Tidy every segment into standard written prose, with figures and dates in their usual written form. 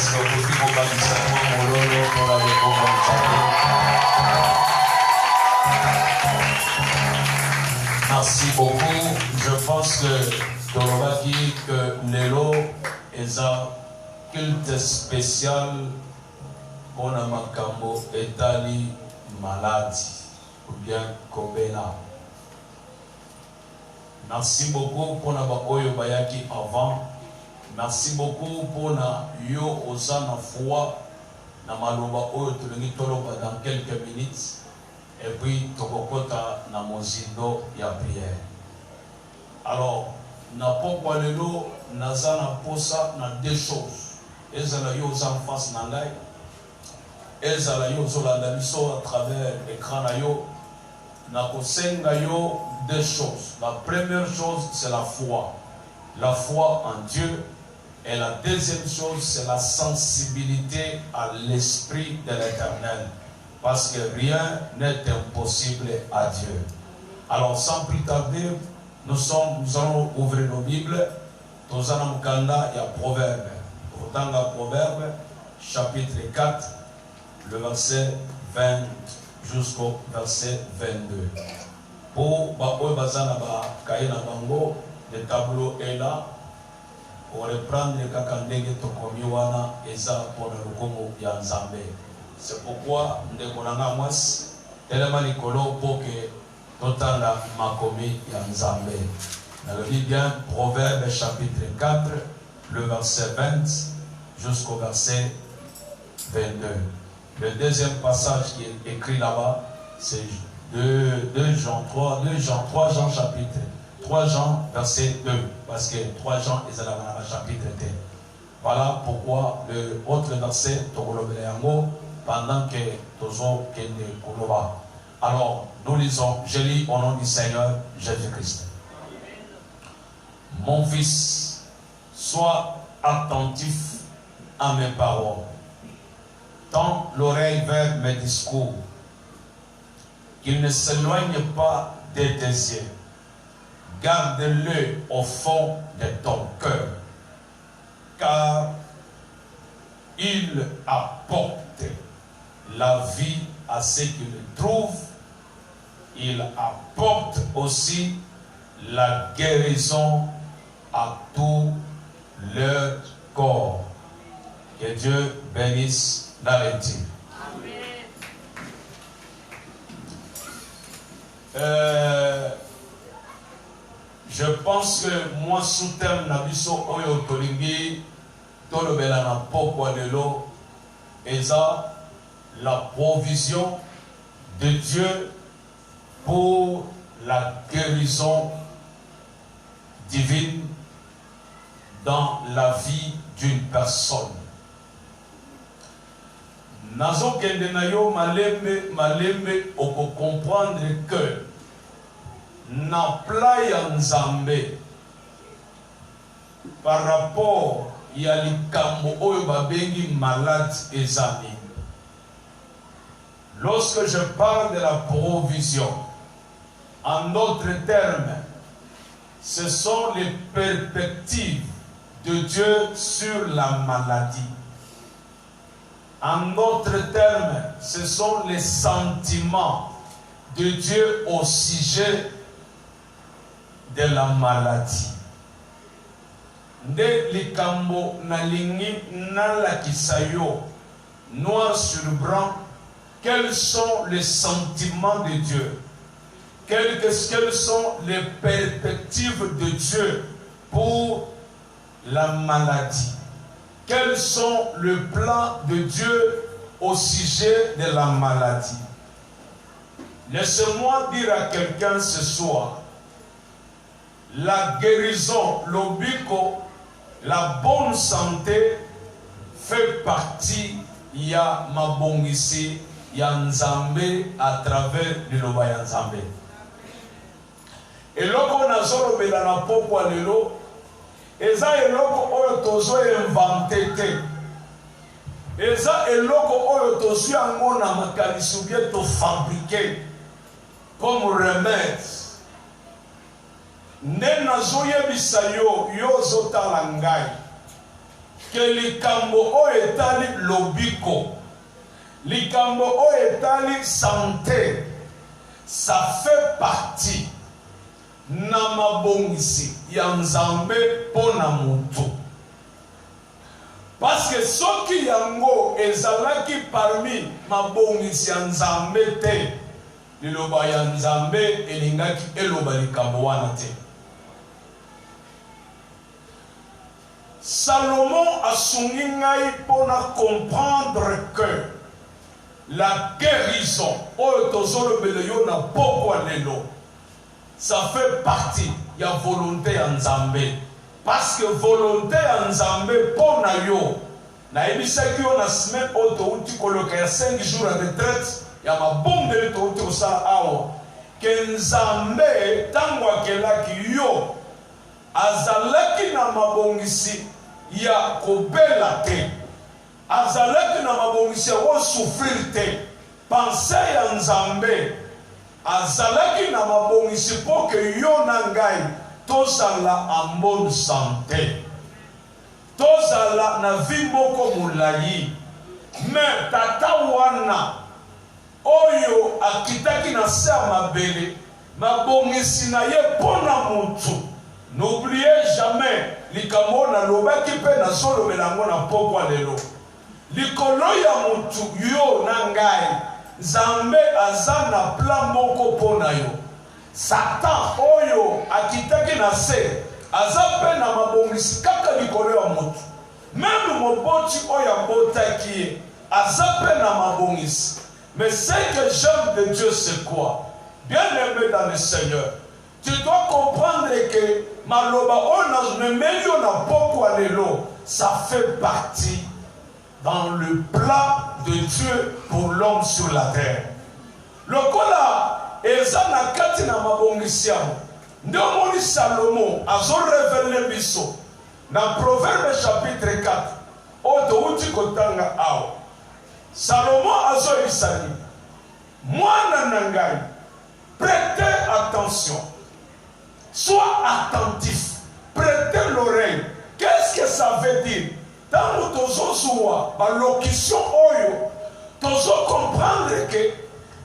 Est-ce que vous pouvez pour la merci beaucoup. Je pense que Torobaki, que Nelo est un culte spécial pour la Makambo Etali maladie ou bien Kobena. Merci beaucoup pour la Bakoyo Bayaki avant. Merci beaucoup pour la Yo Osana foi. Na maloba oyo tulingi toloba dans quelques minutes. Et puis tokokota na mozindo ya prière. Alors, na pokwa lelo nazana posa na deux choses. Ezala yo en face na ngai. Ezala yo zolanda biso à travers l'écran na yo. Na kosenga yo deux choses. La première chose c'est la foi. La foi en Dieu. Et la deuxième chose c'est la sensibilité à l'esprit de l'Éternel. Parce que rien n'est impossible à Dieu. Alors sans plus tarder, nous allons ouvrir nos Bibles. Nous allons il y a Proverbe. Dans la Proverbe, chapitre 4, le verset 20 jusqu'au verset 22. Pour Bakoy Bazana Kaina Bango, le tableau est là. Pour reprendre le Kakandege Tokomiwana et ça pour le Congo Yanzambe. C'est pourquoi nous avons mwas tellement Nicolo pour que Totala Makomi Yanzambe. Nous lisons bien Proverbe chapitre 4, le verset 20 jusqu'au verset 22. Le deuxième passage qui est écrit là-bas, c'est 2 Jean chapitre 3 Jean verset 2. Parce que 3 Jean est dans le chapitre 2. Voilà pourquoi le autre verset, pendant que Tozo Kende Koloba. Alors, nous lisons, je lis au nom du Seigneur Jésus-Christ. Mon fils, sois attentif à mes paroles. Tends l'oreille vers mes discours. Qu'ils ne s'éloignent pas de tes yeux. Garde-le au fond de ton cœur. Car il apporte la vie à ceux qui le trouvent. Il apporte aussi la guérison à tout leur corps. Que Dieu bénisse la lecture. Je pense que moi, sous terme, Nabiso Oyo Tolingi, Tolobela na Pokwa Lelo, Eza, la provision de Dieu pour la guérison divine dans la vie d'une personne. Nazo Kendenayo Malembe, on peut comprendre que na playa Nzambe par rapport ya likambo oyo babengi malade ezali. Lorsque je parle de la provision, en d'autres termes, ce sont les perspectives de Dieu sur la maladie. En d'autres termes, ce sont les sentiments de Dieu au sujet de la maladie. Nde likambo nalingi nalakisayo noir sur blanc, quels sont les sentiments de Dieu, quelles sont les perspectives de Dieu pour la maladie, quels sont les plans de Dieu au sujet de la maladie. Laissez-moi dire à quelqu'un ce soir, la guérison, l'obiko, la bonne santé fait partie, il y a mabongisi, il y a Nzambe à travers le loba ya Nzambe. Et loko na zolo bela na pokwa lelo, eza eloko oyo tozo inventé te. Eza eloko oyo tozo yango na makanisi bien to fabriquer comme remède. Nde nazoyebisa yo zotala ngai que likambo o etali lobiko, likambo o etali santé, ça fait partie na mabongisi ya Nzambe pona mutu. Parce que soki yango ezalaki parmi mabongisi ya Nzambe te, liloba ya Nzambe elingaki eloba likambo wana te. Salomon a sungi ngai pona comprendre que la guérison, na pokwa lelo, ça fait partie de la volonté en Nzambe. Parce que volonté en Nzambe pona yo, na ebisaki yo na semaine auto uti koloka ya 5 jours à retraite, ya mabombe le to uti osala awa, que Nzambe tango akelaki yo, azalaki na mabongisi ya kobela te, azalaki na mabongisi ya ko souffrir te. Pensez ya Nzambe azalaki na mabongisi po ke yo na ngai tozala en bonne santé, tozala na vie moko molayi. Mais tata wana oyo akitaki na se ya mabele, mabongisi na ye pona mutu. N'oubliez jamais likambo na lobaki pe na solo belango na pokwa lelo. Likolo ya mutu yo na ngai, Nzambe aza na plan moko pona yo. Satan oyo akitaki na se, aza pe na mabongisi kaka likolo ya mutu. Même moboti oyo abotaki ye, aza pe na mabongisi. Mais ce que j'aime de Dieu c'est quoi? Bien-aimé dans le Seigneur, tu dois comprendre que maloba oyo na memelio na pokwa lelo, ça fait partie dans le plan de Dieu pour l'homme sur la terre. Lokola eza na kati na mabongisi yango, ndio moni Salomon azo révéler biso na Proverbe chapitre 4 oto uti kotanga awa. Salomon azo isani, mwana na ngai, prêtez attention, sois attentif, prêtez l'oreille. Qu'est-ce que ça veut dire? Dans tozo zuwa ba locution oyo tozo comprendre que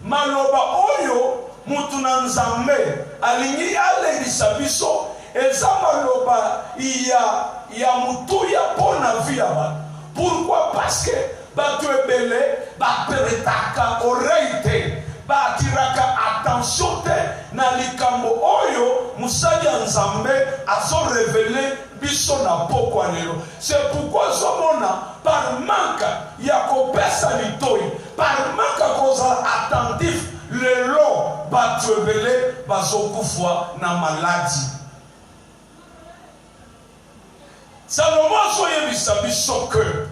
maloba oyo mutu na Nzambe alingi alelisa biso eza maloba ya mutu ya pona vie ya ba. Pourquoi? Parce que batu ebele baperetaka oreille te, batiraka attention te na likambo oyo musali ya Nzambe azo révéler biso na pokwa lelo. C'est pourquoi zomona par manque ya kopesa litoi, par manque kozala attentif lelo batu ebele bazokufwa na maladie. Salomon soyebisa biso que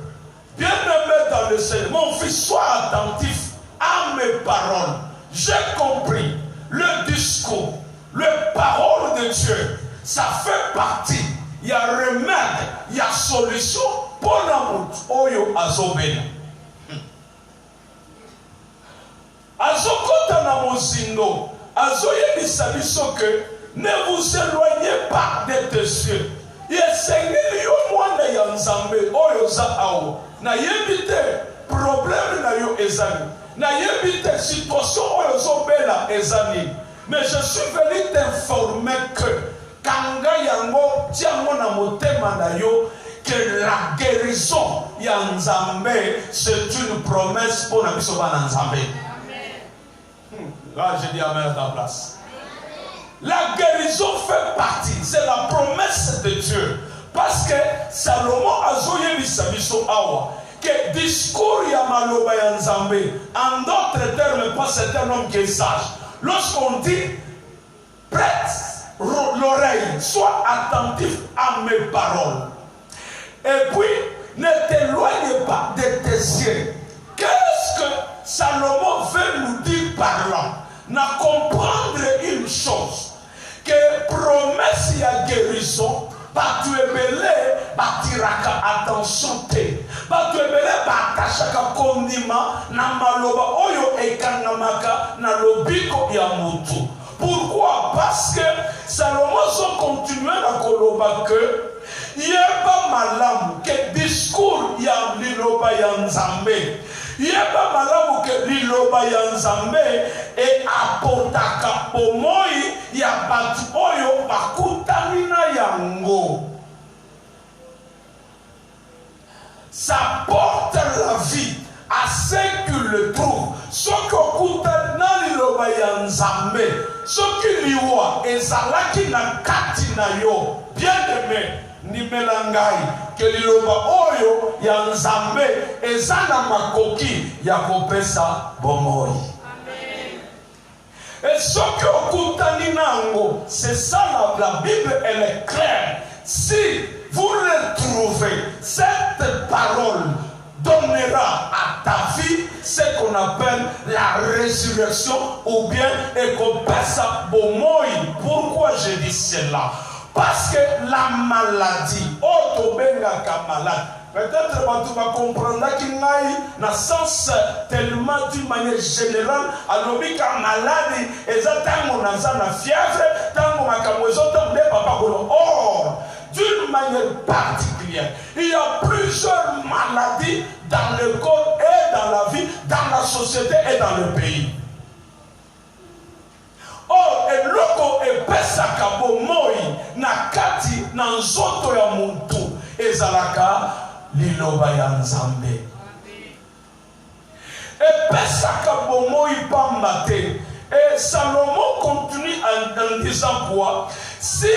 bien-aimé dans le Seigneur, mon fils, sois attentif à mes paroles. J'ai compris le discours, les paroles de Dieu, ça fait partie. Il y a remède, il y a solution pour l'amour. Oyo azobena. Azokota na mozindo. Azoyebisa biso que ne vous éloignez pas de tes cieux. Yesengeli yo mwana ya Nzambe oyo za awo. Na yebite problème na yo ezali. Na yebite situation oyo zobela ezali. Mais je suis venu t'informer que kanga yango tiango na motema na yo que la guérison ya Nzambe c'est une promesse pour na biso bana Nzambe. Là je dis amen à ta place. La guérison fait partie, c'est la promesse de Dieu. Parce que Salomon a zoye bisabiso awa que discours ya maloba ya Nzambe, en d'autres termes, pas c'est un homme qui est sage. Lorsqu'on dit prête l'oreille, sois attentif à mes paroles. Et puis, ne t'éloigne pas de tes yeux. Qu'est-ce que Salomon veut nous dire par là? N'a comprendre une chose, que promesse ya guérison, batu ebele batiraka attention te, batu ebele batashaka kondima na maloba oyo ekangamaka na lobiko ya mutu. Pourquoi? Parce que Salomon continue à koloba que yeba malamu que discours liloba ya Nzambe. Yeba malamu ke liloba ya Nzambe e apotaka bomoi ya batu oyo bakutani na yango. Ça porte la vie à ceux qui le trouvent. Ce qui okuta na liloba ya Nzambe, ce qui liwa ezalaki na kati na yo. Bien-aimé, ni melangai ke liloba oyo ya Nzambe ezana makoki ya kopesa bomoi. Et ce qui okuta ni nango, c'est ça la Bible elle est claire. Si vous retrouvez cette parole donnera à ta vie ce qu'on appelle la résurrection ou bien ekopesa bomoi. Pourquoi je dis cela? Parce que la maladie, otobengaka malade, peut-être tu vas comprendre qu'il y a un sens tellement d'une manière générale, alors que maladie, et ça tant on a la fièvre, tant on a papa. Or, d'une manière particulière, il y a plusieurs maladies dans le corps et dans la vie, dans la société et dans le pays. Or, eloko epesaka bomoi na kati na nzoto ya muntu ezalaka liloba ya Nzambe. Epesaka bomoi pamba te. Et Salomon continue en disant quoi? Si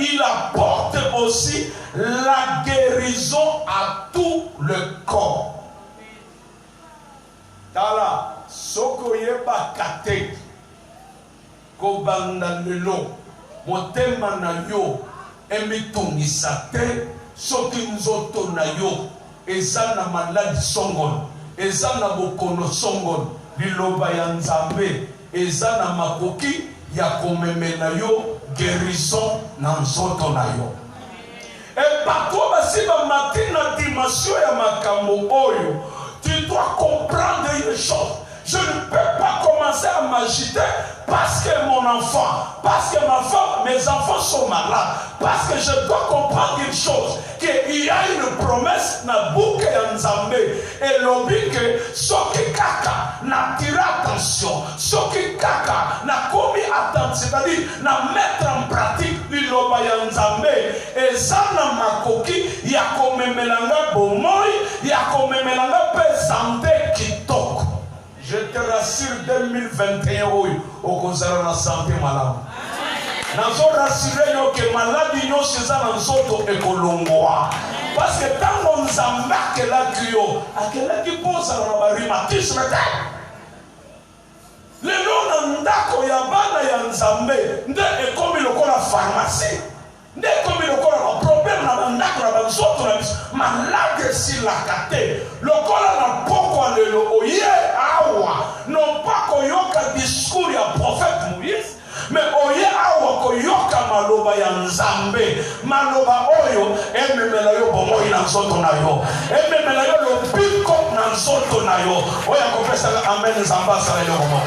il apporte aussi la guérison à tout le corps. Tala soko yeba kate kobanda lelo motema na yo emitungisa te soki nzoto na yo eza na maladi songolo eza na bokono songolo liloba ya Nzambe eza na makoki ya komemela yo guérison na nzoto na yo. Et partout basi ba matina dimension ya makambo oyo, tu dois comprendre une chose. Je ne peux pas commencer à m'agiter parce que mon enfant, parce que ma femme, mes enfants sont malades. Parce que je dois comprendre une chose, qu'il y a une promesse na bouke ya Nzambe. Et l'objet que soki kaka na tira attention, soki kaka na komi attention, c'est-à-dire na mettre en pratique liloba ya Nzambe. Et ça na makoki ya komemelanga bomoi, ya komemelanga pe santé kitoko. Je te rassure 2021 au concernant la santé malade. Nazo rassurer yo que maladie yo seza na nzoto ekolongwa. Parce que tant on Nzambe que la kyo, akela ki posa na ba rhumatisme ta. Le nom ndako ya bana ya Nzambe nde ekomi lokola pharmacie. Nde ekomi lokola problème na ndako na nzoto na biso. Malade si la kate. Lokola na poko lelo oye awa. Non pas koyoka discours ya prophète Moïse. Mais oye awa koyoka maloba ya Nzambe. Maloba oyo ememela yo bomoi na nzoto na yo. Ememela yo lobiko na nzoto na yo. Oya kopesa amen Nzamba sala yo bomoi.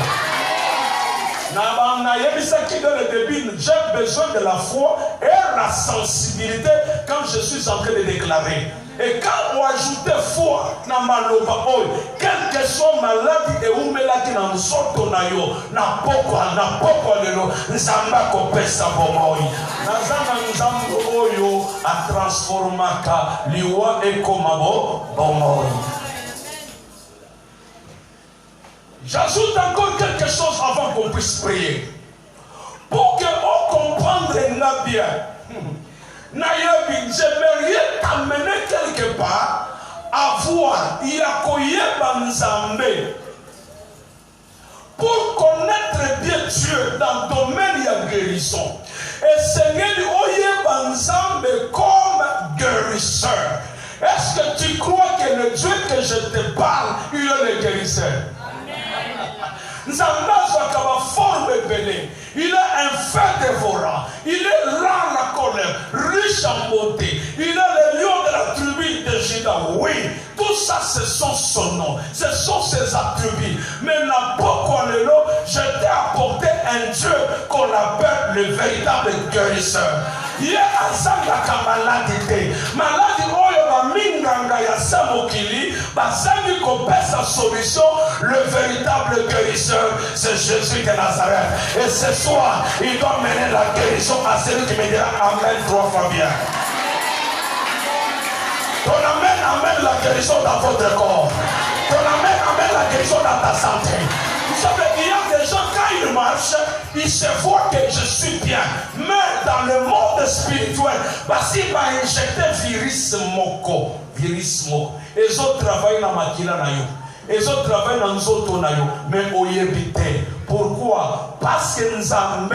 Dans le début, j'ai besoin de la foi et la sensibilité quand je suis en train de déclarer. Et quand on ajoutait foi na maloba oyo, quel que soit maladie et où melaki na nzoto na yo, na poko lelo, Nzamba kopesa bomoi. Nazana Nzambo oyo a transformaka liwa ekomabo bomoi. J'ajoute encore quelque chose avant qu'on puisse prier. Pour qu'on comprenne bien. J'aimerais t'amener quelque part à voir Yakoyeba Nzambe. Pour connaître bien Dieu dans le domaine de la guérison. Et Seigneur Oyeba Nzambe comme guérisseur. Est-ce que tu crois que le Dieu que je te parle, il est le guérisseur? Il est un feu dévorant. Il est lent la colère, riche en beauté. Il est le lion de la tribu de Juda. Oui, tout ça, ce sont son nom. Ce sont ses attributs. Mais je t'ai apporté un Dieu qu'on appelle le véritable guérisseur. Il y a un maladie. Maladie, minganga ya samokili. sa solution, le véritable guérisseur, c'est Jésus de Nazareth. Et ce soir, il doit mener la guérison à celui qui me dira Amen 3 fois bien. Ton Amen amène la guérison dans votre corps. Ton Amen amène la guérison dans ta santé. Vous savez, il y a des gens, quand ils marchent, ils se voient que je suis bien. Mais dans le monde spirituel, parce qu'il va injecter virus moko. Les autres travaillent dans la makila na yo. Les autres travaillent dans nzoto na yo. Mais oyebite. Pourquoi? Parce que Nzambe,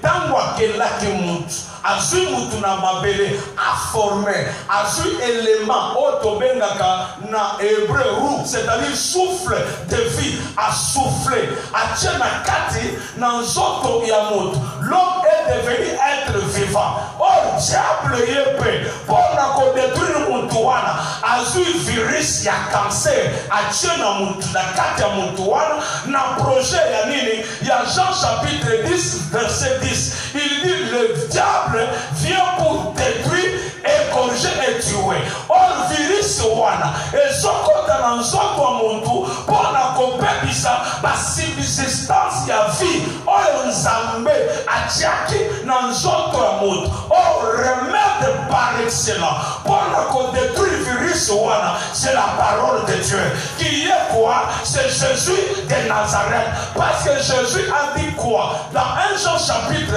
dans wakela ki mutu, azui mutu na mabele, a formé, azui élément, otobengaka na hébreu roux, c'est-à-dire souffle de vie, a soufflé, a tient na kati, na nzoto ya mutu. L'homme est devenu être vivant. Or, diable yepe, pour na ko détruire mutu wana, azui virus ya cancer, a tient na mutu, na kati ya mutu wana, na projet ya nini. Il y a Jean chapitre 10, verset 10. Il dit le diable vient pour détruire et corriger et tuer. Or, virus wana, et sokota na nzoto wa muntu, pour na kopebisa, ba subsistance ya vie. Or, Nzambe, atiaki na nzoto wa muntu. Or, remède par excellence. Pour na ko détruire virus wana, c'est la parole de Dieu. Qui est quoi? C'est Jésus de Nazareth. Parce que Jésus a dit quoi? Dans 1 Jean chapitre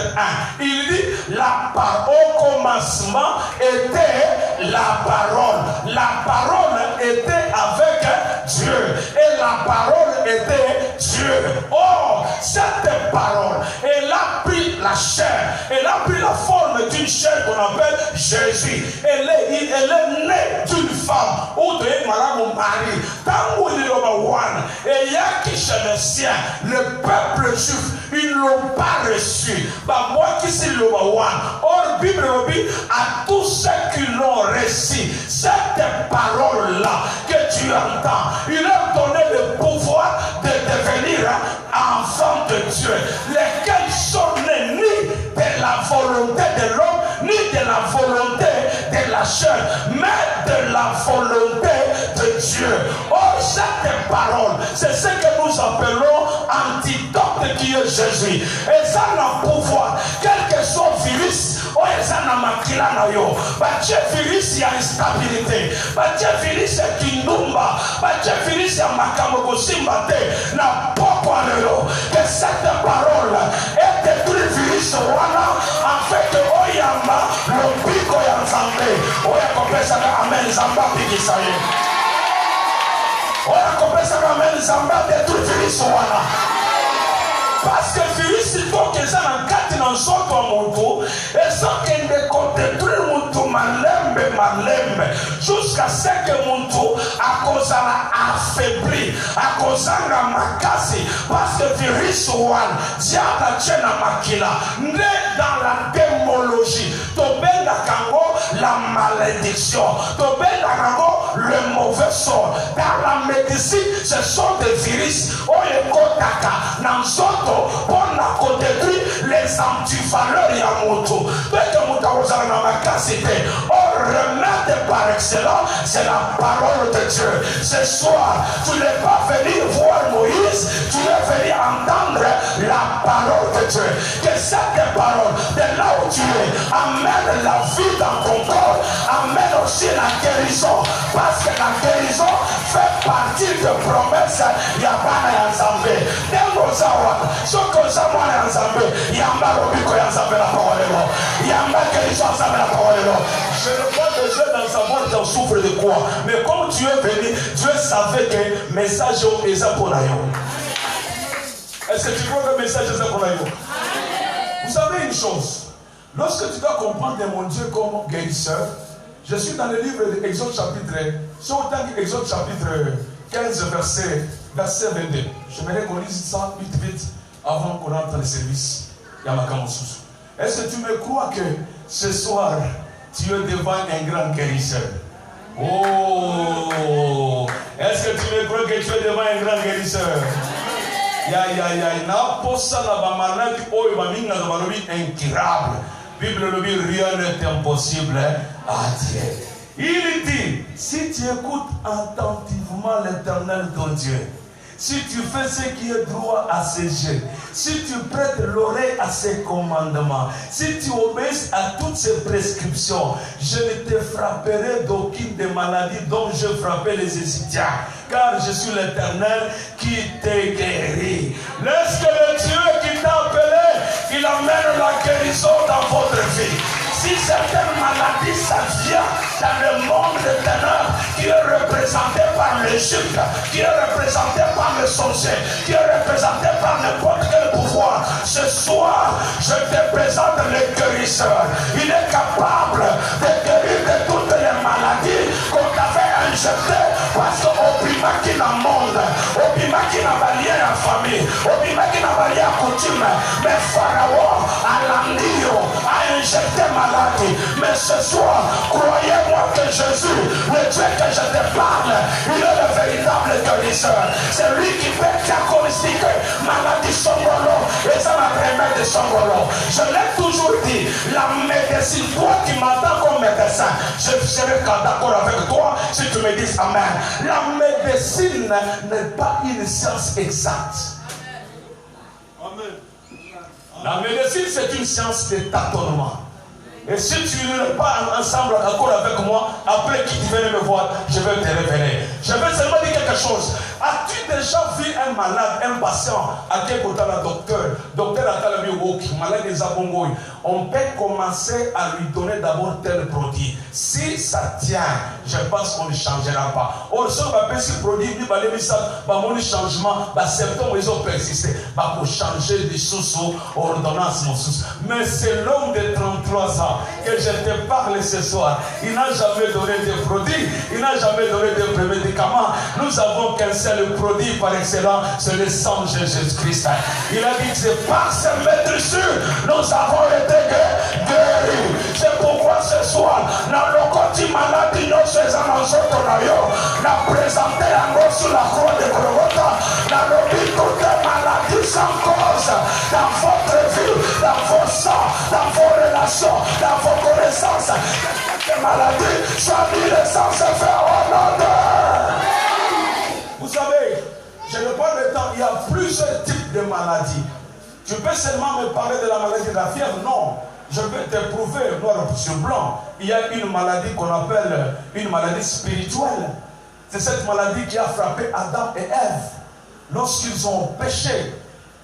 1, il dit au commencement était la parole. La parole était avec Dieu. Et la parole était Dieu. Or, cette parole, elle a pris la chair. Elle a pris la forme d'une chair qu'on appelle Jésus. Elle est née d'une femme. Ou de mon mari. Tant où il est et il y a qui chez les siens, le peuple juif, ils ne l'ont pas reçu. Bah, moi qui suis le one. Or, Bible dit à tous ceux qui l'ont reçu, cette parole-là que tu entends, il leur donné le pouvoir de devenir enfants de Dieu, lesquels sont nés ni de la volonté de l'homme, ni de la volonté de la chair, mais de la volonté de Dieu. Or, cette parole, c'est ce que nous appelons antidote qui est Jésus. Et ça n'a pouvoir, quel que soit le virus, oh, et ça n'a makila na yo. Bah, virus, il y a instabilité. Bah, virus, il y a kinumba. Bah, virus, il y a makamoko simbate. Na poko anelo. Que cette parole est détruite virus wana. En fait, oyamba, le pico yanzambe. Oya kopesa na amen zamba pikisaye. Oya kopesa na amen zamba détruite virus wana. Parce que virus, il faut que ça n'a qu'à dans son moto, et ça qu'il ne détruire moto malembe, jusqu'à ce que moto a causé la affaibli, a causé la makasi, parce que virus one, diable tient la makila, né dans la démologie, tobenga kango la malédiction, tobenga kango le mauvais sort. Dans la médecine, ce sont des virus, oyekotaka, nanzoto, pour na détruire les antivaleurs ya moto. Dès que moto a na makasité, or remède par excellence, c'est la parole de Dieu. Ce soir, tu n'es pas venu voir Moïse, tu es venu entendre la parole de Dieu. Que cette parole, de là où tu es, amène la vie dans ton corps, amène aussi la guérison. Parce que la guérison fait partie de promesses. Yabana Yanzambe. Dengozawa. Sokozawa Yanzambe. Yamba Robiko Yanzambe la parole. Yamba guérison Yanzambe la parole. Je n'ai pas besoin d'en savoir tu souffres de quoi. Mais comme tu es venu, Dieu savait que le message est pour nous. Est-ce que tu crois que le message est pour nous? Vous savez une chose. Lorsque tu dois comprendre mon Dieu comme guérisseur, je suis dans le livre d'Exode chapitre, Exode chapitre 15, verset 22. J'aimerais qu'on lise ça vite avant qu'on entre dans le service. Est-ce que tu me crois que ce soir, tu es devant un grand guérisseur? Oh! Est-ce que tu me crois que tu es devant un grand guérisseur? Bible le dit, rien n'est impossible à Dieu. Il dit, si tu écoutes attentivement l'Éternel ton Dieu, si tu fais ce qui est droit à ses yeux, si tu prêtes l'oreille à ses commandements, si tu obéis à toutes ses prescriptions, je ne te frapperai d'aucune des maladies dont je frappais les Égyptiens, car je suis l'Éternel qui te guérit. Laisse que le Dieu qui t'a appelé, il amène la guérison dans votre vie. Si certaines maladies, ça vient dans le monde des ténèbres qui est représenté par l'Égypte, qui est représenté par le sorcier, qui est représenté par n'importe quel pouvoir, ce soir, je te présente le guérisseur. Il est capable de guérir de toutes les maladies qu'on t'avait injectées parce qu'au prima qui n'a monde, au prima qui n'a pas lien à famille, au prima qui n'a pas lien à coutume, mais Pharaon, à l'andio, a injecté maladie. Mais ce soir, croyez-moi que Jésus, le Dieu que je te parle, il est le véritable guérisseur. C'est lui qui fait diagnostiquer maladie songolo et ça m'a permis de songolo. Je l'ai toujours dit, la médecine, toi qui m'entends comme médecin, je serai d'accord avec toi si tu me dis Amen. La médecine n'est pas une science exacte. Amen. La médecine, c'est une science de tâtonnement. Et si tu n'es pas ensemble, d'accord avec moi, après qui tu viens me voir, je vais te révéler. Je vais seulement dire quelque chose. As-tu déjà vu un malade, un patient, à quel côté le docteur a malade des abongoïs? On peut commencer à lui donner d'abord tel produit. Si ça tient, je pense qu'on ne changera pas. Or, si on va payer ce produit, il va y changement, les symptômes ils ont persisté. Pour changer des sous ordonnance, mon sous. Mais c'est l'homme de 33 ans que je te parle ce soir. Il n'a jamais donné de produits, il n'a jamais donné de médicaments. Nous avons qu'un seul produit par excellence, c'est le sang de Jésus-Christ. Il a dit que c'est par ce maîtrise nous avons été guéris. C'est pourquoi ce soir, dans le côté maladie, nous sommes n'a présenté un mot sur la croix de Golgotha. Dans le but toutes les maladies sans cause, dans votre vie, dans vos sangs, dans vos relations, dans vos connaissances, les maladies, soit mis le sang se faire au nom de. Vous savez, je n'ai pas le temps, il y a plusieurs types de maladies. Tu peux seulement me parler de la maladie de la fièvre? Non. Je vais te prouver, noir sur blanc. Il y a une maladie qu'on appelle une maladie spirituelle. C'est cette maladie qui a frappé Adam et Ève. Lorsqu'ils ont péché,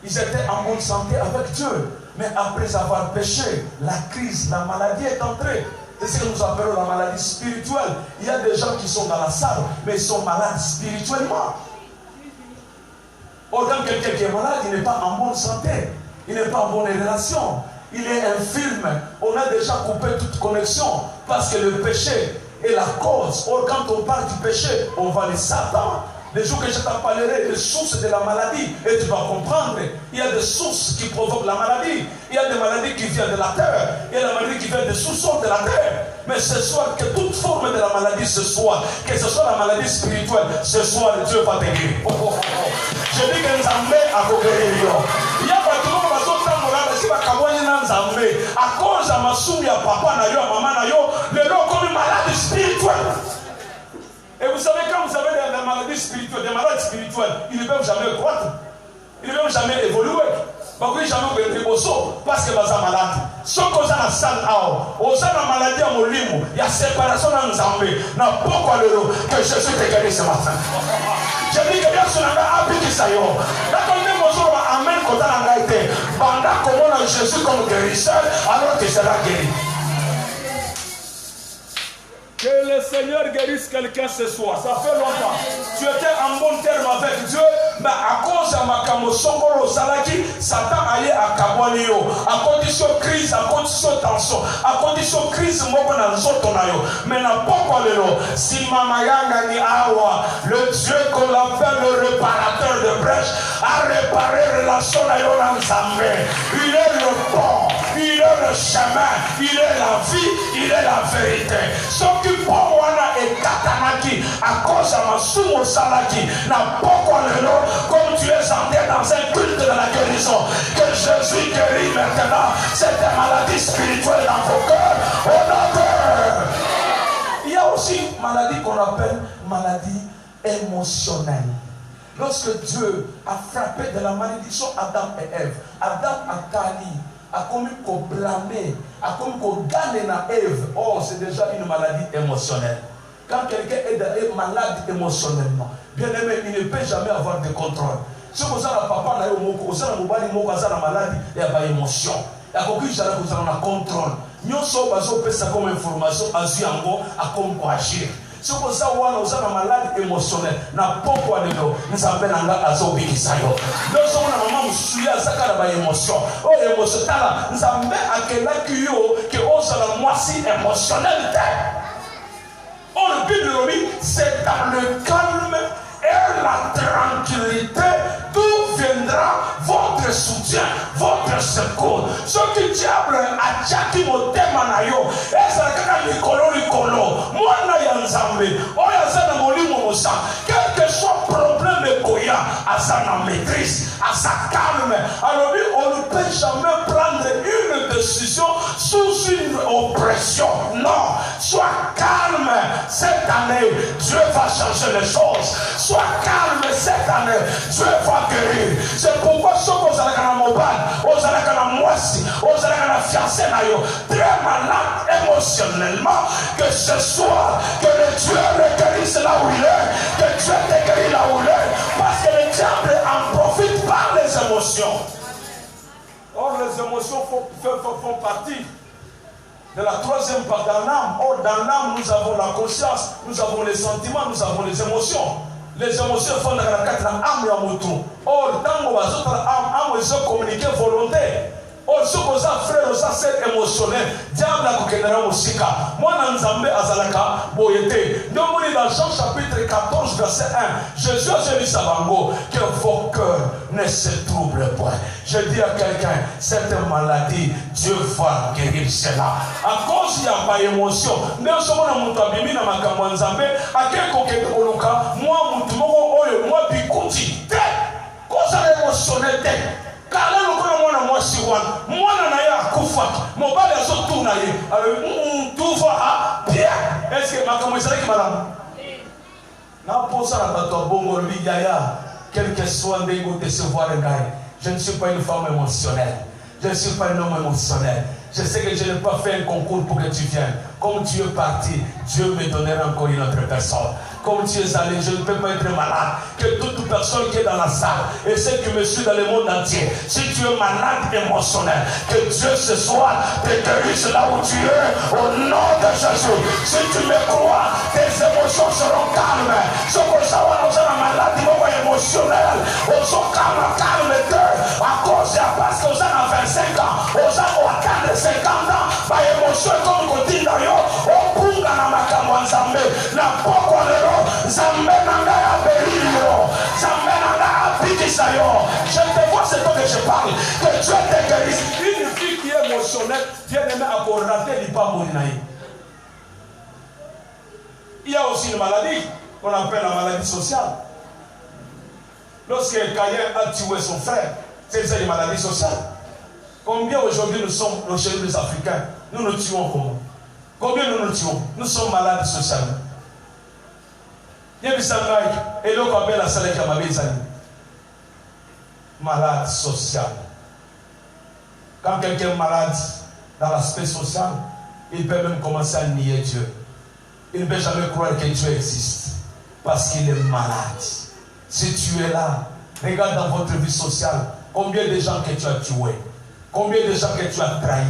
ils étaient en bonne santé avec Dieu. Mais après avoir péché, la crise, la maladie est entrée. C'est ce que nous appelons la maladie spirituelle. Il y a des gens qui sont dans la salle, mais ils sont malades spirituellement. Or, quand quelqu'un qui est malade, il n'est pas en bonne santé. Il n'est pas en bonne relation. Il est infirme. On a déjà coupé toute connexion parce que le péché est la cause. Or, quand on parle du péché, on va les Satan. Les jours que je t'en parlerai des sources de la maladie, et tu vas comprendre, il y a des sources qui provoquent la maladie. Il y a des maladies qui viennent de la terre. Il y a des maladies qui viennent des sous-sols de la terre. Mais ce soir, que toute forme de la maladie ce soir, que ce soit la maladie spirituelle, ce soir, Dieu va te guérir. Je dis que nous avons à guérir. Il y a pas tout le monde à cause de ma soumie à papa, maman, le lot comme une maladie spirituelle. Et vous savez, quand vous avez des maladies spirituelles, des malades spirituels, ils ne peuvent jamais croître. Ils ne peuvent jamais évoluer. Parce qu'ils ne peuvent jamais évoluer parce que vous êtes malade. Ce que vous avez dans salle, vous avez la maladie à Molimo, il y a séparation dans Zambé. Non, pourquoi que Jésus te guérit ce matin? Je dis que bien sûr, on a appris ça. Amen, quand on a été. Pendant qu'on a Jésus comme guérisseur, alors tu seras guéri. Que le Seigneur guérisse quelqu'un ce soir. Ça fait longtemps. Tu étais en bon terme avec Dieu, mais à cause de ma camosongoro salaki, Satan allait à Kabonio. À condition crise, à condition tension, à condition crise, mais n'a pas parlé. Si Mamayanga ni Awa, le Dieu qu'on appelle le réparateur de brèches, a réparé relation à Yolanzambe. Il est le pont, il est le chemin, il est la vie, il est la vérité. Sauf que pour moi, et Katanaki, à cause de ma sumo salaki, n'a pas le nom, comme tu es entré dans un culte de la guérison, que Jésus guérit maintenant cette maladie spirituelle dans vos cœurs, au nom de... Il y a aussi une maladie qu'on appelle maladie émotionnelle. Lorsque Dieu a frappé de la malédiction Adam et Ève, Adam a tali, a commis qu'on blâmer, a commis qu'on gagne na Ève. Oh, c'est déjà une maladie émotionnelle. Quand quelqu'un est malade émotionnellement, bien aimé, il ne peut jamais avoir de contrôle. Si vous avez un papa, vous avez un maladie, il y a pas d'émotion. Il y a beaucoup de gens qui ont un contrôle. Nous sommes comme information, à comme agir. Si vous avez une maladie émotionnelle, nous avons nous appelons à Zobikisayo. Nous sommes une maman qui a une émotion. Oh, émotion, nous avons qui ose la moitié émotionnelle. Oh, le Bible dit, c'est dans le calme et la tranquillité d'où viendra votre soutien, votre secours. Ce que diable a dit au témanayo, et ça a likolo, moi na yanzambe, oh yazana molimo mosa, quel que soit problème et koya, à sa maîtrise, à sa calme. Alors lui, on ne peut jamais prendre une décision sous une oppression. Non, sois calme. Cette année, Dieu va changer les choses. Sois calme cette année, Dieu va guérir. C'est pourquoi ceux qui ont mobile, aux moisi, aux fiancé, très malade émotionnellement, que ce soit que le Dieu le guérisse là où il est, que Dieu te guérit là où il est, parce que le diable en profite par les émotions. Or, les émotions font partie de la troisième part dans l'âme. Or, dans l'âme, nous avons la conscience, nous avons les sentiments, nous avons les émotions. Les émotions font dans la carte l'âme et la moto. Or, dans l'âme, ils ont communiqué volonté. Or, ce que ça frère, ça c'est émotionnel. Diable a coquinera musika. Moi, Nanzambe Azalaka, Boyete. Nous dans Jean chapitre 14, verset 1. Jésus a dit Sabango, que vos cœurs ne se troublent point. Je dis à quelqu'un, cette maladie, Dieu va guérir cela. À cause il n'y a pas d'émotion. Nous sommes dans mon tabimi, dans ma camanzambe, à quel côté de Oloka, moi, moi, Bikouti. Cause émotionnelle. Car là, nous connaissons moi si moi na kufa mon bal est surtout na ye alors tout va bien. Est-ce que ma comment ça qui madame na posa na bato bongo li yaya quel que soit ndego de se voir un gars. Je ne suis pas une femme émotionnelle, je ne suis pas un homme émotionnel. Je sais que je n'ai pas fait un concours pour que tu viennes. Comme tu es parti, Dieu me donnera encore une autre personne. Comme tu es allé, je ne peux pas être malade. Que toute personne qui est dans la salle et celle qui me suit dans le monde entier, si tu es malade émotionnel, que Dieu ce soir te guérisse là où tu es, au nom de Jésus. Si tu me crois, tes émotions seront calmes. Ce que ça va nous faire maladie émotionnelle, on se calme à cause de parce qu'on a 25 ans, on a atteint 50 ans, par émotion comme côté d'ailleurs, on bouge dans ma camonzambe, la poko lero, zambe nanga ya belilo, zambe nanga ya pikisayo. Je te vois, c'est toi que je parle, que Dieu te guérisse. Une fille qui est émotionnelle, Dieu n'aime à pour rater l'hypa mourinaï. Il y a aussi une maladie qu'on appelle la maladie sociale. Lorsque Caïn a tué son frère, c'est une maladie sociale. Combien aujourd'hui nous sommes chez les Africains, nous nous tuons comment? Combien nous nous tuons? Nous sommes malades socialement. Et l'autre appelle la salle qui a malade social. Quand quelqu'un est malade dans l'aspect social, il peut même commencer à nier Dieu. Il ne peut jamais croire que Dieu existe parce qu'il est malade. Si tu es là, regarde dans votre vie sociale, combien de gens que tu as tués, combien de gens que tu as trahis.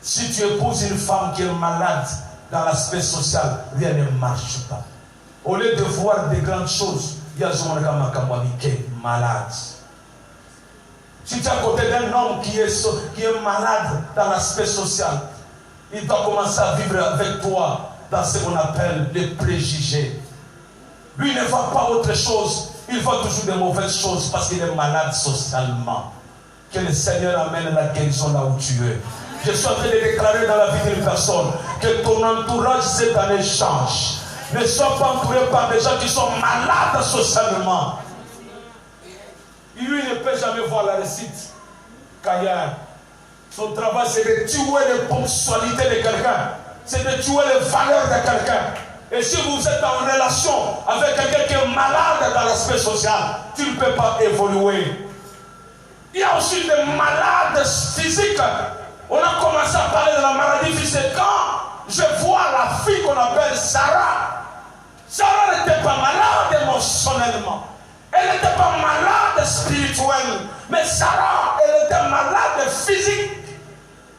Si tu épouses une femme qui est malade dans l'aspect social, rien ne marche pas. Au lieu de voir des grandes choses, il y a un qui est malade. Si tu es à côté d'un homme qui est malade dans l'aspect social, il va commencer à vivre avec toi dans ce qu'on appelle les préjugés. Lui ne voit pas autre chose, il voit toujours des mauvaises choses parce qu'il est malade socialement. Que le Seigneur amène la guérison là où tu es. Je suis en train de déclarer dans la vie d'une personne que ton entourage cette année change. Ne sois pas entouré par des gens qui sont malades socialement. Lui ne peut jamais voir la réussite. Caïn, son travail c'est de tuer les ponctualités de quelqu'un. C'est de tuer les valeurs de quelqu'un. Et si vous êtes en relation avec quelqu'un qui est malade dans l'aspect social, tu ne peux pas évoluer. Il y a aussi des malades physiques. On a commencé à parler de la maladie physique. Quand je vois la fille qu'on appelle Sarah, Sarah n'était pas malade émotionnellement. Elle n'était pas malade spirituellement. Mais Sarah, elle était malade physique.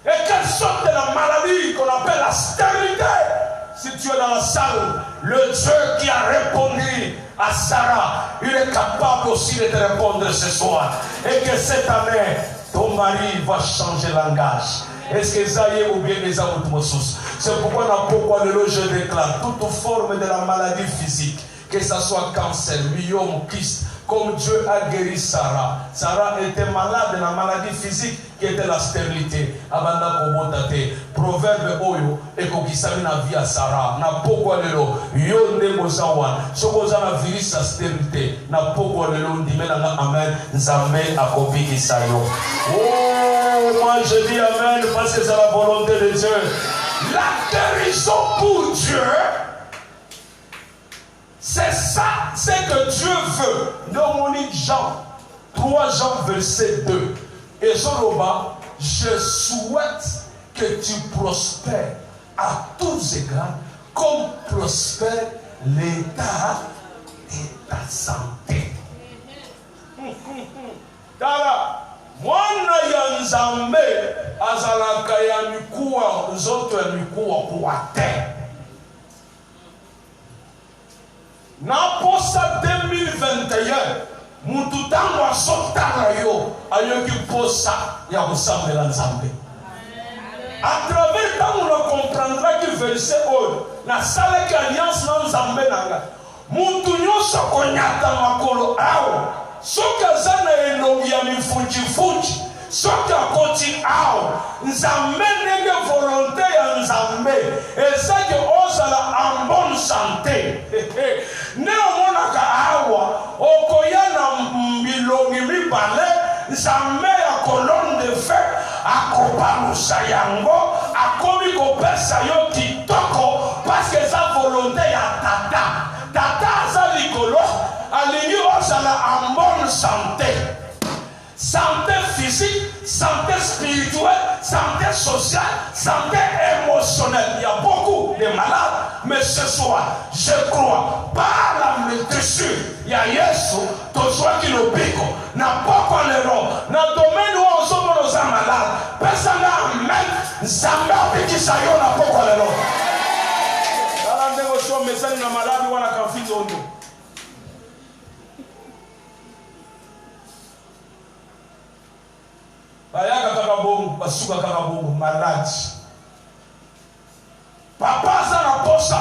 Et quelle sorte de la maladie qu'on appelle la stérilité? Si tu es dans la salle, le Dieu qui a répondu à Sarah, il est capable aussi de te répondre ce soir. Et que cette année, ton mari va changer de langage. Est-ce que ça y est ou bien les amours? C'est pourquoi je déclare toute forme de la maladie physique, que ce soit cancer, myome, kyste, comme Dieu a guéri Sarah. Sarah était malade de la maladie physique qui était la stérilité. Abanda kobotate. Proverbe oyo ekokisami na vie à Sarah. Na pokwa lelo yonde mozawa. Sokoza na virus sa stérilité. Na pokwa lelo ndimela nga amen. Nzambe akobiki sayo. Oh, moi je dis amen parce que c'est la volonté de Dieu. La guérison pour Dieu, c'est ça, c'est que Dieu veut. Dans Jean 3 Jean verset 2. Et Zoroba, je souhaite que tu prospères à tous égards, comme prospère l'état de ta santé. Tara, mwana ya Nzambe azalaka ya mikuwa nzoto ya mikuwa kuwa te. Na posa 2021 mutu tango asotala yo ayoki posa ya kosambela Nzambe. À travers tango na comprendra ki verset oyo na salaki alliance na Nzambe nanga mutu nyonso konyata makolo awo soki aza na elongi ya mifunjifunji soki akoti awo Nzambe ndenge volonté ya Nzambe ezaki ozala en bonne santé. Ne omonaka awa okoya na milongi mibale Nzambe ya colonne de feu akobalusa yango akomi kopesa yo kitoko parce que sa volonté ya tata aza likolo alingi ozala en bonne santé. Santé physique, santé spirituelle, santé sociale, santé émotionnelle. Il y a beaucoup de malades, mais ce soir, je crois, par la médecine, il y a Yesu, tout soit qui le pique, n'a pas quoi le nom, n'a domaine où on sommes nos malades, personne n'a même, Zamba pique ça, n'a pas quoi le nom. Dans la dévotion, mais ça n'a malade, ou on a qu'un fils au dos. Bayaka kakabongo, basuka kakabongo, malade. Papa Zanaposa,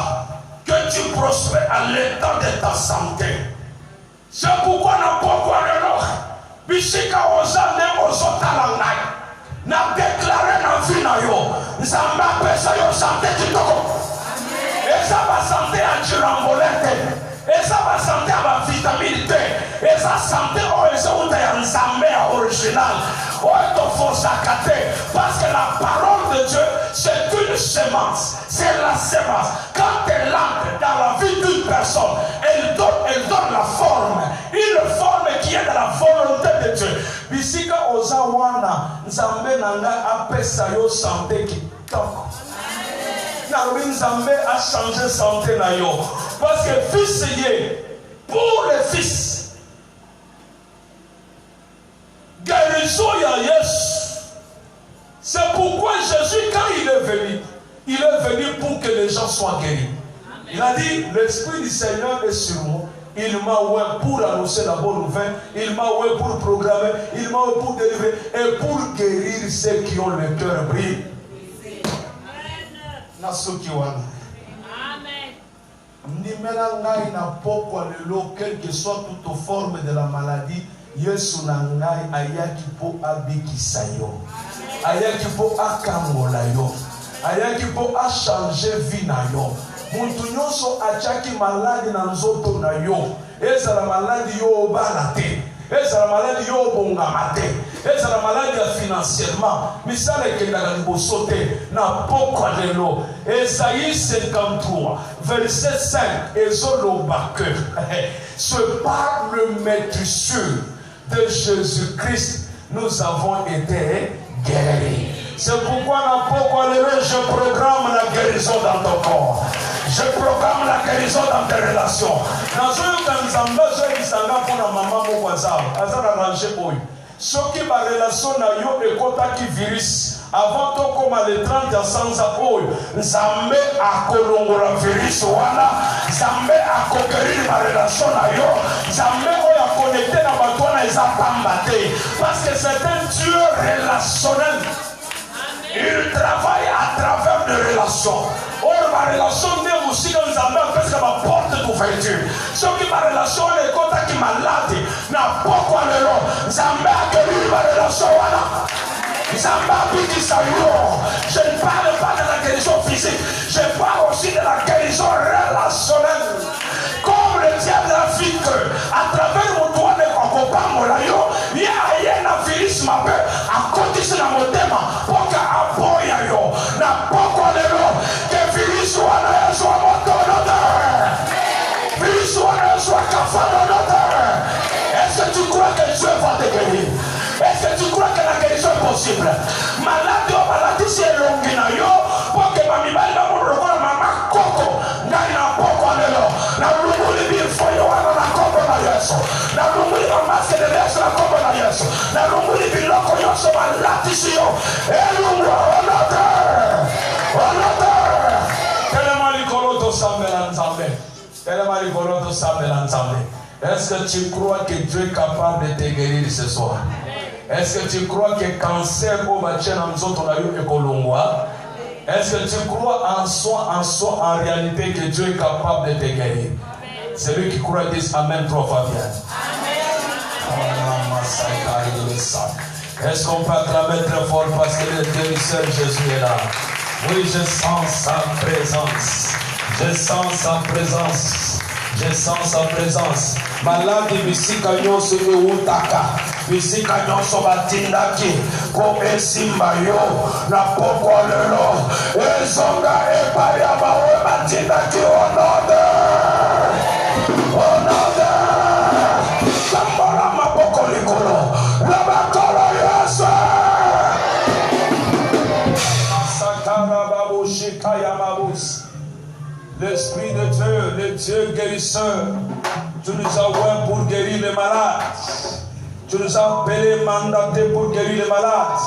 que tu prospères à l'état de ta santé. C'est pourquoi n'a pas quoi le nom. Bishika ozane ozotalangai. N'a déclaré na vie na yo. Nzamba pesa yo santé kitoko. Et ça va santé à chirambolete. Et ça va santé à la vitamine D. Et ça santé au ezoute ya Nzambe original. Parce que la parole de Dieu, c'est une semence. C'est la semence. Quand elle entre dans la vie d'une personne, elle donne la forme. Une forme qui est de la volonté de Dieu. Bisika ozawana, Nzambe nanga apesa yo santé kitoko. Nzambe a changé santé na yo. Parce que fils yé, pour le fils, guérison ya Yesu. C'est pourquoi Jésus, quand il est venu pour que les gens soient guéris. Il a dit, l'Esprit du Seigneur est sur moi. Il m'a oué pour annoncer la bonne nouvelle. Il m'a oué pour programmer. Il m'a oué pour délivrer. Et pour guérir ceux qui ont le cœur brisé. Amen. Quelle que soit toute forme de la maladie, Yesu na ngai ayaki po abikisa yo. Ayaki po akangola yo. Ayaki po a changer vie na yo. Muntu nyonso achaki maladi na nzoto na yo. Eza la maladi yo obala te. Eza la maladi yo obongama te. ezala maladi ya financièrement misala ekendaka liboso te na pokwa lelo. Esaïe 53 verset 5 ezoloba que ce par le maîtrise de Jésus-Christ nous avons été guéris. C'est pourquoi na pokwa lelo je programme la guérison dans ton corps. Je programme la guérison dans tes relations. Nazoyoka nzambe azoyebisanga mpona mama moko aza na range oyo soki barelation na yo ekotaki virus avant tokoma le 30 ya sanza oyo nzambe akolongola virus wana, nzambe akoguérir barelation na yo, nzambe oyo akonekte na bato wana eza pamba te parce que c'est un Dieu relationnel. Il travaille à travers des relations. Or, ma relation n'est aussi dans Zambia parce que ma porte d'ouverture. Ce qui ma relation est comme qui malade. N'a pas quoi le long. Zambia a guéri ma relation. Zambia dit ça. Je ne parle pas de la guérison physique. Je parle aussi de la guérison relationnelle. Comme le diable a vu que à travers mon doigt de Kokopa Molayo, il y a un virus ma peur à côté de mon thème pour que à boya yo n'a pas quoi de l'eau que virus soit motonodeur, virus soit cafardonodeur. Est-ce que tu crois que Dieu va te guérir? Est-ce que tu crois que la guérison est possible? Maladie c'est l'onginayo pour que ma mibali va me reconnaître maman coco n'a pas quoi de l'eau. Na lumuli bifoyo wana na kombo na Yesu. Na lumuli mamasque de Yesu na kombo na Yesu. Na lumuli biloko yoso malatisi yo. Elungu onoteur. Onoteur. Tellement likolo to sambela nzambe. Tellement likolo to sambela nzambe. Est-ce que tu crois que Dieu est capable de te guérir ce soir? Est-ce que tu crois que cancer au bachena mzoto na yo ekolongwa? Est-ce que tu crois en soi, en réalité, que Dieu est capable de te guérir? Celui qui croit dit Amen, trop bien. Est-ce qu'on peut acclamer très fort parce que le guérisseur Jésus est là? Oui, je sens sa présence. Je sens sa présence. Je sens sa présence. Malade bisika nyonso eutaka. Bisika nyonso batindaki. Ko esimba yo. Na pokwa lelo. Ezonga epaya bawe batindaki onode. Onode. Sambara mapoko likolo. Labakolo yesu. Satana babu shikaya babus. L'Esprit de Dieu, le Dieu guérisseur, tu nous as ouvert pour guérir les malades. Tu nous as appelés, mandatés pour guérir les malades.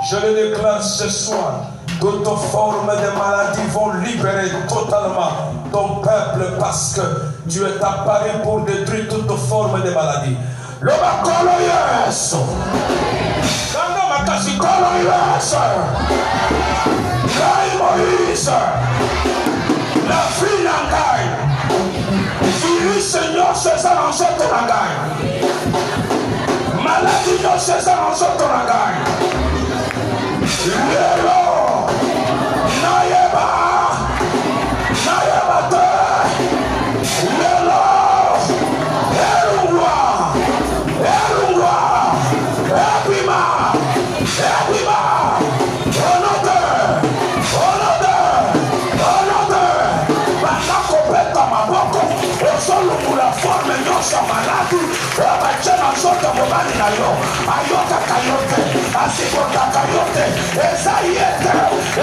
Je le déclare ce soir. Toutes formes de maladies vont libérer totalement ton peuple parce que tu es apparu pour détruire toute forme de maladie. Le bakolo yesu. Kanga makasi kolo yesu. Kai Moïse. La fille n'engagne. Virus Seigneur, c'est ça dans ce ton engagne. Maladie, c'est ça dans ce ton engagne. Lélo. Naïeba. Naïeba te. Lélo. Erungwa. Erungwa. Ebima. Ebima. Honoteur. Honoteur. Solo la forme nyonso maladi abachana soto mobali na yo ayoka kayote asibota kayote eza yete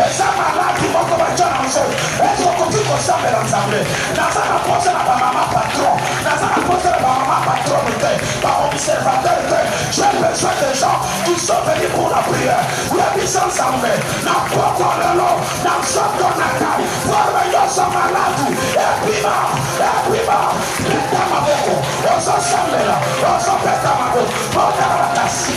eza maladi moko bachana nso ezo kokiko sambe na nzambe naza na pose na bamama patron naza na pose na bamama patron te ba observateur te j'ai besoin de gens qui sont venus pour la prière yebisa nzambe na poko lelo na soto na kai forme nyonso maladi epima Peta maboko, oso sambela, oso peta maboko, mota batasi.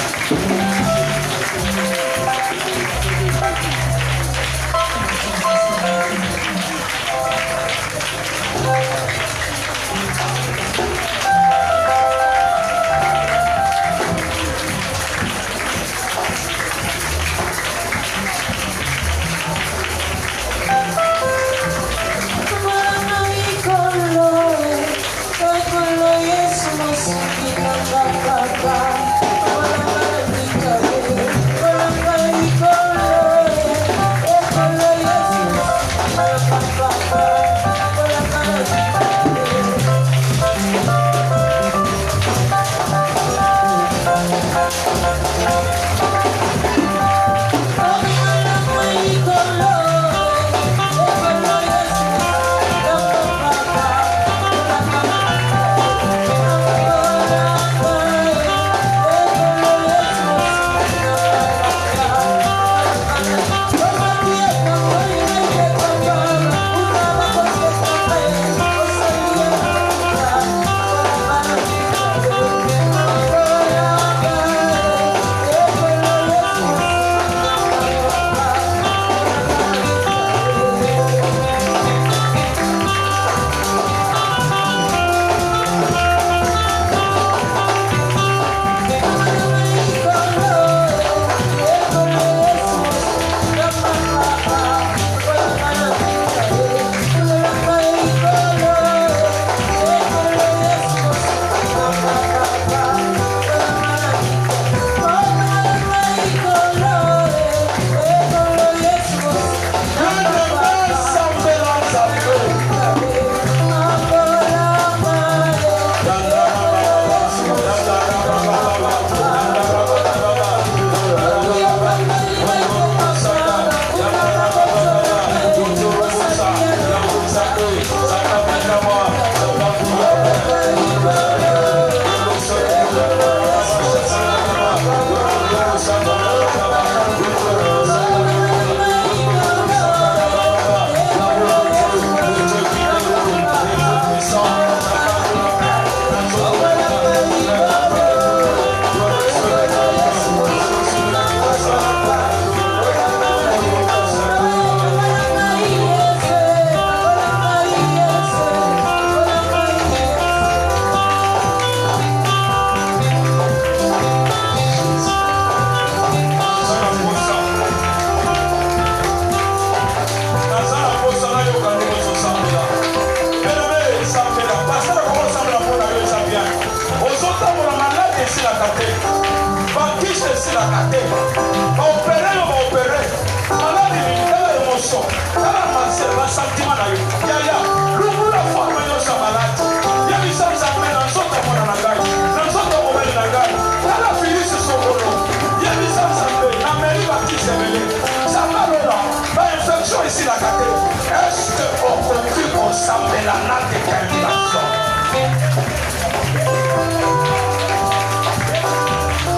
un sentiment là. Il y a l'oubli la forme de sa malade. Il y a des gens qui s'appellent dans son temps dans la gagne. Dans son temps, on va la gagne. Dans la fille, c'est son boulot. Il y a des gens qui s'appellent la mairie baptiste mêlée. Ça va là. L'infection ici, la gâté. Est-ce qu'on conclut qu'on s'appelle la détermination?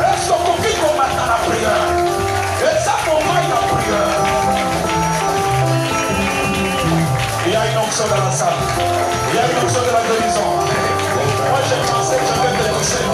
Est-ce qu'on conclut qu'on attend la prière? Et ça, pour moi, il y a prière. Il y a une onction dans la salle. Il y a une onction de la guérison. Moi, j'ai pensé que je vais te toucher.